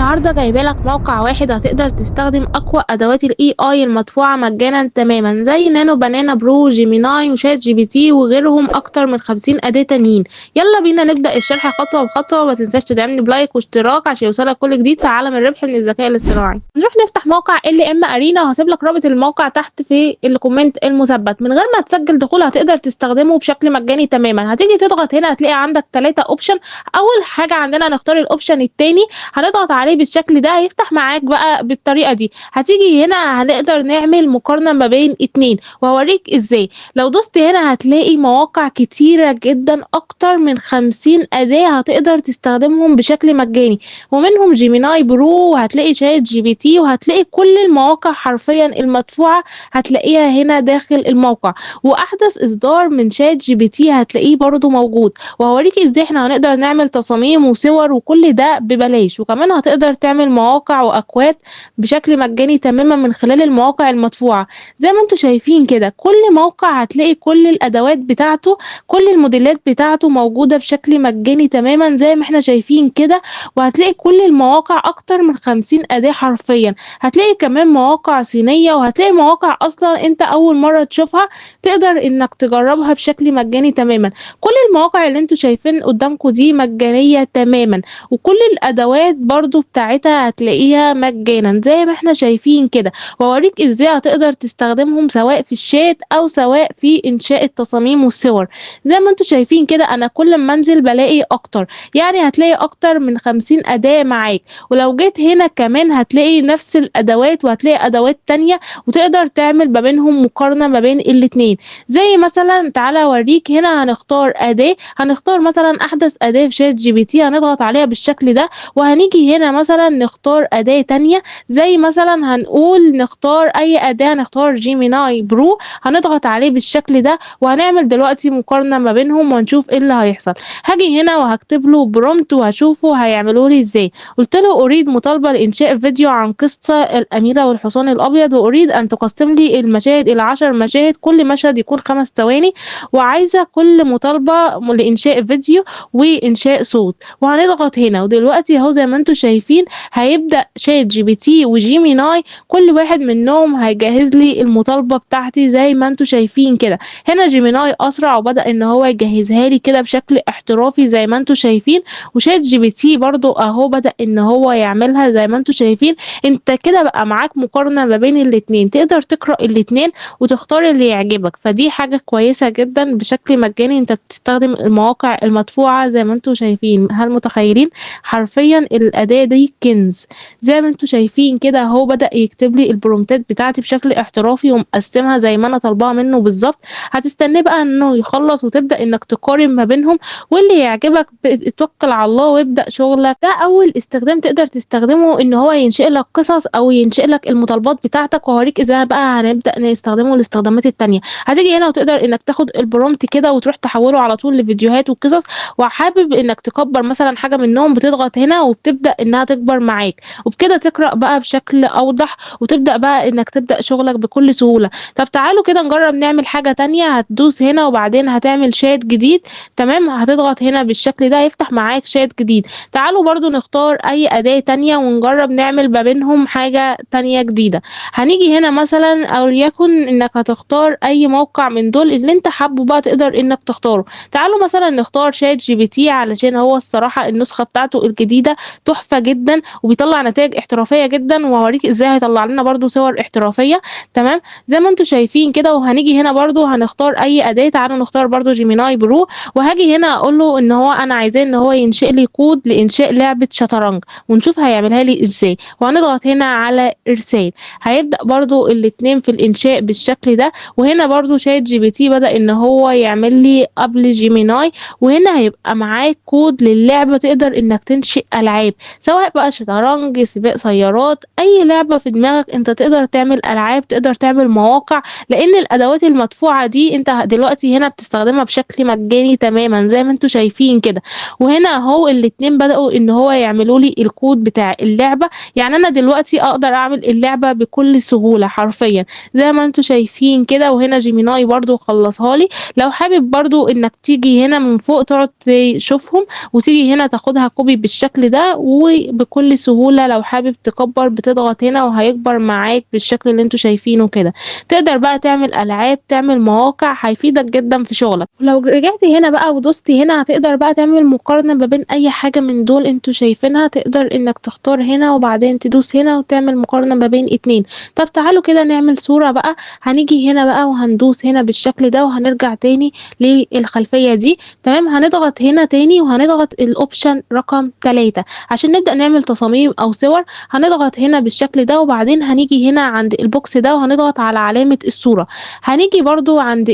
النهارده جايبة لك موقع واحد هتقدر تستخدم أقوى أدوات ال AI المدفوعة مجانا تمامًا زي نانو بنانا برو جيميناي وشات GPT وغيرهم أكتر من 50 أداة تانيين. يلا بينا نبدأ الشرح خطوة بخطوة وما تنساش تدعمني بلايك واشتراك عشان يوصلك كل جديد في عالم الربح من الذكاء الاصطناعي. نروح نفتح موقع LM أرينا وهسيب لك رابط الموقع تحت في الكومنت المثبت. من غير ما تسجل دخول هتقدر تستخدمه بشكل مجاني تمامًا. هتيجي تضغط هنا هتلاقي عندك 3 أوبشن. أول حاجة عندنا هنختار الأوبشن التاني هنضغط عليه بالشكل ده هيفتح معاك بقى بالطريقة دي. هتيجي هنا هنقدر نعمل مقارنة ما بين 2 وهاوريك إزاي. لو دوست هنا هتلاقي مواقع كتيرة جدًا أكتر من 50 أداة هتقدر تستخدمهم بشكل مجاني، ومنهم جيميناي برو وهتلاقي شات GPT وهتلاقي كل المواقع حرفيًا المدفوعة هتلاقيها هنا داخل الموقع، وأحدث إصدار من شات GPT هتلاقيه برضه موجود، وهاوريك إزاي إحنا هنقدر نعمل تصاميم وصور وكل ده ببلاش. وكمان هتقدر تعمل مواقع وأكواد بشكل مجاني تمامًا من خلال المواقع المدفوعة. زي ما أنتم شايفين كده كل موقع هتلاقي كل الأدوات بتاعته، كل الموديلات بتاعته موجودة بشكل مجاني تمامًا زي ما إحنا شايفين كده، وهتلاقي كل المواقع أكتر من 50 أداة حرفيًا. هتلاقي كمان مواقع صينية وهتلاقي مواقع أصلًا أنت أول مرة تشوفها تقدر إنك تجربها بشكل مجاني تمامًا. كل المواقع اللي أنتم شايفين قدامكم دي مجانية تمامًا، وكل الأدوات برضه بتاعتها هتلاقيها مجانًا زي ما إحنا شايفين كده، وهاوريك إزاي هتقدر تستخدمهم سواء في الشات أو سواء في إنشاء التصاميم والصور. زي ما أنتم شايفين كده أنا كل أما أنزل بالاقي أكتر، يعني هتلاقي أكتر من 50 أداة معاك، ولو جيت هنا كمان هتلاقي نفس الأدوات وهتلاقي أدوات تانية وتقدر تعمل ما بينهم مقارنة ما بين الاتنين. زي مثلًا تعالَ أوريك هنا هنختار أداة، هنختار مثلًا أحدث أداة في شات GPT هنضغط عليها بالشكل ده، وهنيجي هنا مثلًا نختار أداة تانية زي مثلًا هنقول نختار أي أداة، هنختار جيميناي برو هنضغط عليه بالشكل ده، وهنعمل دلوقتي مقارنة ما بينهم وهنشوف إيه اللي هيحصل. هاجي هنا وهاكتب له prompt وهاشوفه هيعمله لي إزاي. قُلت له أريد مطالبة لإنشاء فيديو عن قصة الأميرة والحصان الأبيض، وأريد أن تقسّم لي المشاهد إلى 10 مشاهد، كل مشهد يكون 5 ثواني، وعايزة كل مطالبة لإنشاء فيديو وإنشاء صوت. وهنضغط هنا ودلوقتي أهو زي ما أنتم شايفين هيبدأ شات GPT وجيميناي كل واحد منهم هيجهّز لي المطالبة بتاعتي زي ما أنتم شايفين كده. هنا جيميناي أسرع وبدأ إن هو يجهّزها لي كده بشكل احترافي زي ما أنتم شايفين، وشات GPT برضه أهو بدأ إن هو يعملها زي ما أنتم شايفين. أنت كده بقى معاك مقارنة ما بين الاتنين، تقدر تقرأ الاتنين وتختار اللي يعجبك، فدي حاجة كويسة جدًا بشكل مجاني أنت بتستخدم المواقع المدفوعة زي ما أنتم شايفين. هل متخيلين؟ حرفيًا الأداة دي كنز. زي ما أنتم شايفين كده أهو بدأ يكتب لي البرومتات بتاعتي بشكل احترافي ومقسّمها زي ما أنا طالباها منه بالضبط. هتستناه بقى إنه يخلّص وتبدأ إنك تقارن ما بينهم، واللي يعجبك اتوكل على الله وابدأ شغلك. ده أول استخدام تقدر تستخدمه إن هو ينشئ لك قصص أو ينشئ لك المطالبات بتاعتك، وهاوريك إزاي بقى هنبدأ نستخدمه الاستخدامات التانية. هتيجي هنا وتقدر إنك تاخد الprompt كده وتروح تحوّله على طول لفيديوهات وقصص، وحابب إنك تكبّر مثلًا حاجة منهم بتضغط هنا وبتبدأ إنها تكبر معاك، وبكده تقرأ بقى بشكل أوضح وتبدأ بقى إنك تبدأ شغلك بكل سهولة. طب تعالوا كده نجرّب نعمل حاجة تانية، هتدوس هنا وبعدين هتعمل شات جديد تمام، هتضغط هنا بالشكل ده هيفتح معاك شات جديد. تعالوا برضه نختار أي أداة تانية ونجرّب نعمل ما بينهم حاجة تانية جديدة. هنيجي هنا مثلًا أو ليكن إنك هتختار أي موقع من دول اللي أنت حابه بقى تقدر إنك تختاره. تعالوا مثلًا نختار شات GPT علشان هو الصراحة النسخة بتاعته الجديدة تحفة جدًا وبيطلّع نتايج احترافية جدًا، وهاوريك إزاي هيطلّع لنا برضه صور احترافية تمام، زي ما أنتم شايفين كده. وهنيجي هنا برضه هنختار أي أداة، تعالوا نختار برضه جيميناي برو، وهاجي هنا أقول له إن هو أنا عايزاه إن هو ينشئ لي كود لإنشاء لعبة شطرنج، ونشوف هيعملها لي إزاي. وهنضغط هنا على إرسال، هيبدأ برضه الاتنين في الإنشاء بالشكل ده. وهنا برضه شات GPT بدأ إن هو يعمل لي قبل جيميناي، وهنا هيبقى معاك كود للعبة تقدر إنك تنشئ ألعاب، سواء بقى شطرنج، سباق سيارات، أي لعبة في دماغك أنت تقدر تعمل ألعاب، تقدر تعمل مواقع، لإن الأدوات المدفوعة دي أنت دلوقتي هنا بتستخدمها بشكل مجاني تمامًا زي ما أنتم شايفين كده. وهنا أهو الاتنين بدأوا إن هو يعملوا لي الكود بتاع اللعبة، يعني أنا دلوقتي أقدر أعمل اللعبة بكل سهولة حرفيًا زي ما أنتم شايفين كده. وهنا جيميناي برضه خلّصها لي. لو حابب برضه إنك تيجي هنا من فوق تقعد تشوفهم وتيجي هنا تاخدها copy بالشكل ده بكل سهولة. لو حابب تكبّر بتضغط هنا وهيكبر معاك بالشكل اللي أنتم شايفينه كده. تقدر بقى تعمل ألعاب، تعمل مواقع، هيفيدك جدًا في شغلك. ولو رجعتِ هنا بقى ودوستِ هنا هتقدر بقى تعمل مقارنة ما بين أي حاجة من دول أنتم شايفينها، تقدر إنك تختار هنا وبعدين تدوس هنا وتعمل مقارنة ما بين 2. طب تعالوا كده نعمل صورة بقى، هنيجي هنا بقى وهندوس هنا بالشكل ده وهنرجع تاني للخلفية دي، تمام. هنضغط هنا تاني وهنضغط الoption رقم 3 عشان نبدأ نعمل تصاميم أو صور. هنضغط هنا بالشكل ده وبعدين هنيجي هنا عند الbox ده وهنضغط على علامة الصورة. هنيجي برضه عند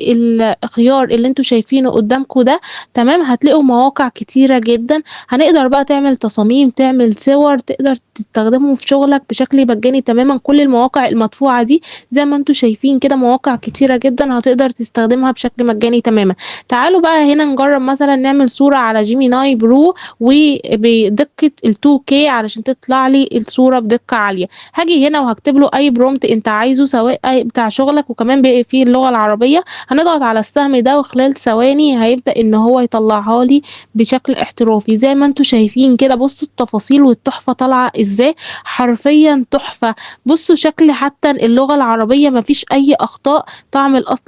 الخيار اللي أنتم شايفينه قدامكم ده، تمام. هتلاقوا مواقع كتيرة جدًا، هنقدر بقى تعمل تصاميم، تعمل صور، تقدر تستخدمهم في شغلك بشكل مجاني تمامًا. كل المواقع المدفوعة دي زي ما أنتم شايفين كده مواقع كتيرة جدًا هتقدر تستخدمها بشكل مجاني تمامًا. تعالوا بقى هنا نجرّب مثلًا نعمل صورة على Gemini Pro وبدقة ال2K علشان تطلع لي الصورة بدقة عالية. هاجي هنا وهاكتب له أي prompt أنت عايزه سواء بتاع شغلك وكمان فيه اللغة العربية. هنضغط على السهم ده وخلال ثواني هيبدأ إن هو يطلعها لي بشكل احترافي زي ما أنتم شايفين كده. بُصّوا التفاصيل والتحفة طالعة إزاي، حرفيًا تحفة. بُصّوا شكل حتى اللغة العربية ما فيش أي أخطاء، طعم الأصل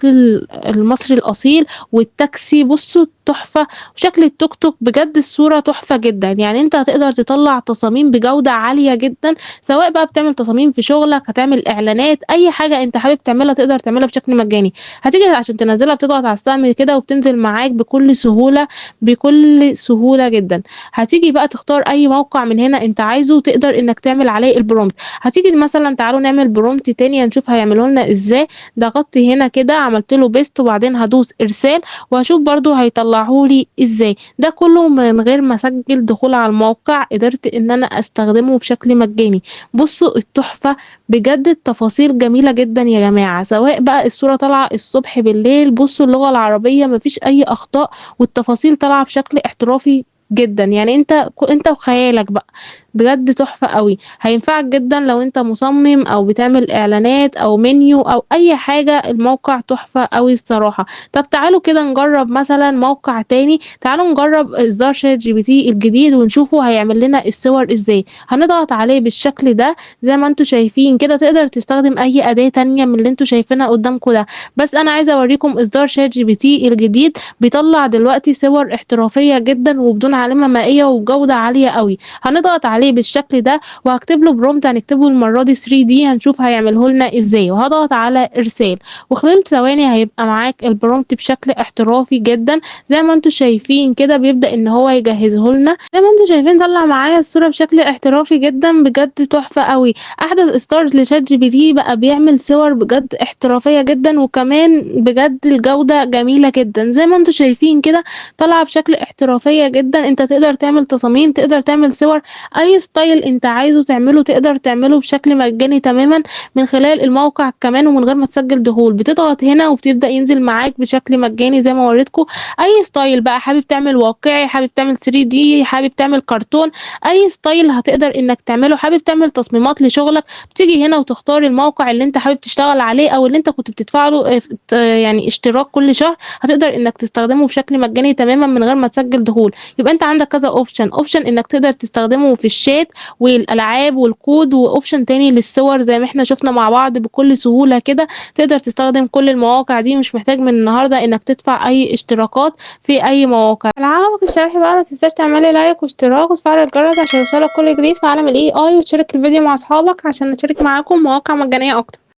المصري الأصيل والتاكسي بُصّوا تحفة. وشكل التوك توك بجد الصورة تحفة جدًا. يعني أنت هتقدر تطلّع تصاميم بجودة عالية جدًا، سواء بقى بتعمل تصاميم في شغلك، هتعمل إعلانات، أي حاجة أنت حابب تعملها تقدر تعملها بشكل مجاني. هتيجي عشان تنزّلها بتضغط على السهم كده وبتنزل معاك بكل سهولة، بكل سهولة جدًا. هتيجي بقى تختار أي موقع من هنا أنت عايزه وتقدر إنك تعمل عليه الprompt. هتيجي مثلًا تعالوا نعمل prompt تاني هنشوف هيعمله لنا إزاي. ضغطت هنا كده عملت له paste وبعدين هادوس إرسال وهاشوف برضه هيطلعه لي إزاي. ده كله من غير ما أسجل دخول على الموقع، قدرت إن أنا أستخدمه بشكل مجاني. بُصّوا التحفة، بجد التفاصيل جميلة جدًا يا جماعة، سواء بقى الصورة طالعة الصبح، بالليل. بُصّوا اللغة العربية ما فيش أي أخطاء والتفاصيل طالعة بشكل احترافي جدًا. يعني أنت وخيالك بقى، بجد تحفة أوي. هينفعك جدًا لو أنت مصمم أو بتعمل إعلانات أو menu أو أي حاجة، الموقع تحفة أوي الصراحة. طب تعالوا كده نجرّب مثلًا موقع تاني، تعالوا نجرّب إصدار ChatGPT الجديد ونشوفه هيعمل لنا الصور إزاي. هنضغط عليه بالشكل ده زي ما أنتم شايفين كده. تقدر تستخدم أي أداة تانية من اللي أنتم شايفينها قدامكم ده، بس أنا عايزة أوريكم إصدار ChatGPT الجديد بيطلّع دلوقتي صور احترافية جدًا وبدون علامة مائية وبجودة عالية أوي. هنضغط عليه بالشكل ده وهاكتب له prompt هنكتبه المرة دي 3D هنشوف هيعمله لنا إزاي، وهاضغط على إرسال. وخلال ثواني هيبقى معاك الprompt بشكل احترافي جدًا زي ما أنتم شايفين كده. بيبدأ إن هو يجهزه لنا زي ما أنتم شايفين طلّع معايا الصورة بشكل احترافي جدًا، بجد تحفة أوي. أحدث إصدار لChatGPT بقى بيعمل صور بجد احترافية جدًا وكمان بجد الجودة جميلة جدًا. زي ما أنتم شايفين كده طالعة بشكل احترافية جدًا. أنت تقدر تعمل تصاميم، تقدر تعمل صور، أي style أنت عايزه تعمله تقدر تعمله بشكل مجاني تمامًا من خلال الموقع كمان ومن غير ما تسجل دخول. بتضغط هنا وبتبدأ ينزل معاك بشكل مجاني زي ما وريتكم. أي style بقى حابب تعمل واقعي، حابب تعمل 3D، حابب تعمل كرتون، أي style هتقدر إنك تعمله. حابب تعمل تصميمات لشغلك، بتيجي هنا وتختار الموقع اللي أنت حابب تشتغل عليه أو اللي أنت كنت بتدفع له يعني اشتراك كل شهر، هتقدر إنك تستخدمه بشكل مجاني تمامًا من غير ما تسجل دخول. يبقى أنت عندك كذا option إنك تقدر تستخدمه في الchat والألعاب والكود، وoption تاني للصور زي ما إحنا شُفنا مع بعض بكل سهولة كده. تقدر تستخدم كل المواقع دي، مش محتاج من النهارده إنك تدفع أي اشتراكات في أي مواقع. لو عجبك الشرح بقى ما تنساش تعمل لي لايك واشتراك وتفعل الجرس عشان يوصلك كل جديد في عالم الAI، وتشارك الفيديو مع أصحابك عشان نشارك معاكم مواقع مجانية أكتر.